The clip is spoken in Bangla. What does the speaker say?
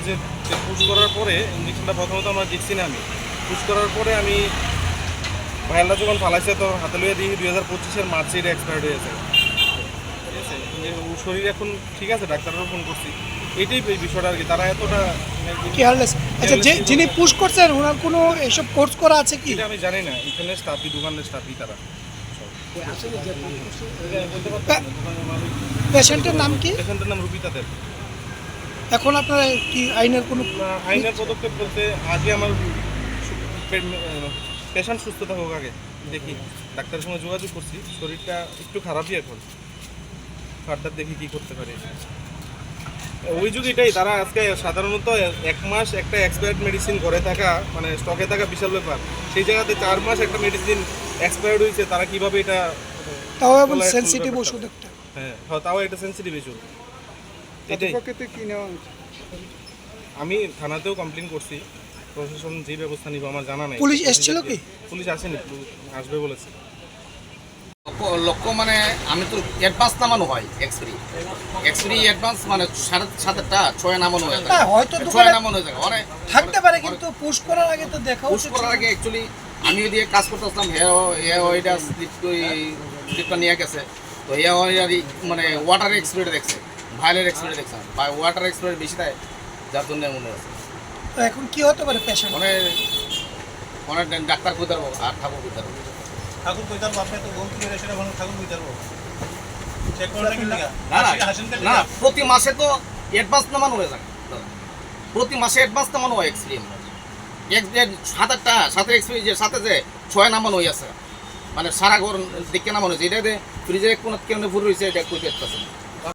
যে পুশ করার পরে ইঞ্জেকশনটা প্রথমত আমরা দিচ্ছি না, আমি পুশ করার পরে আমি ভাইয়ালটা যখন ফালাইছে তো হাতে লইয়া দিই 2025-এর মার্চে এটা এক্সপায়ার্ড হয়েছে। ঠিক আছে, যে ওর শরীর এখন ঠিক আছে, ডাক্তাররাও ফোন করছি, এইটাই এই বিষয়টা আর কি। তারা এতটা কেয়ারলেস। আচ্ছা, যিনি পুশ করছেন ওনার কোনো এসব কোর্স করা আছে কি? এটা আমি জানি না, এখানে স্টাফই, দোকানের স্টাফই তারা। পেশেন্টের নাম কি? পেশেন্টের নাম রুবিতা দেব। এখন আপনারা কি আইনের কোনো আইনের পদক্ষেপ বলতে আগে আমার পেশেন্ট সুস্থ থাকুক, আগে দেখি, ডাক্তারের সঙ্গে যোগাযোগ করছি, শরীরটা একটু খারাপই এখন, ফার্দার দেখি কী করতে পারি। অভিযোগ এটাই, তারা আজকে সাধারণত 1 মাস একটা এক্সপায়ার্ড মেডিসিন ঘরে থাকা মানে স্টকে থাকা বিশাল ব্যাপার, সেই জায়গাতে 4 মাস একটা মেডিসিন এক্সপায়ার্ড হয়েছে, তারা কীভাবে এটা, তাও এবং সেনসিটিভ ওষুধ একটা। হ্যাঁ তাও এটা সেন্সিটিভ ইস্যু। এটাই কি নেওয়া হয়েছে? আমি থানাতেও কমপ্লেন করছি, প্রশাসন যে ব্যবস্থা নিব আমার জানা নাই। পুলিশ এসেছিল কি? পুলিশ আসেনি, আসবে বলেছে। লক্ষ্য মানে আমি তো অ্যাডভান্স নামানো হয় এক্সপ্রি অ্যাডভান্স মানে 7:30টা 6 নামানো হয়ে যায়। হ্যাঁ, হয়তো 6 দোকানে নামানো হয়ে যায় অনেক থাকতে পারে, কিন্তু পুশ করার আগে তো দেখা পুশ উচিত করার ছিল। আগে অ্যাকচুয়ালি আমি ওইদিকে কাজ করতেছিলাম, এটা স্লিপটা নিয়ে গেছে, তো মানে ওয়াটার এক্সপিরিয়েন্স দেখছে, ভাইলের এক্সপিরিয়েন্স দেখছে, ওয়াটার এক্সপিরিয়েন্স বেশি দেয়, যার জন্য মনে হচ্ছে তো এখন কি হতে পারে পেশেন্ট? অনেক ডাক্তার কই পারবো আর ঠাকুর কই পারবো। ঠাকুর কইতার বাপে তো গম তুলে সেটা ভালো ঠাকুর কইতার চেক করে কি লাগা না প্রতি মাসে তো অ্যাডভান্স নামানো হয়ে যায়, প্রতি মাসে অ্যাডভান্স নামানো হয় এক্সপিরিয়েন্স 7 এক্সপিরিয়েন্স সাথে যে 6 নামানো হয়ে আছে, মানে সারা ঘর দেখে নামানো হয়েছে, এটা ফ্রিজে কোনো কেমন ফুল রয়েছে এটা কইতে পারতেছে না।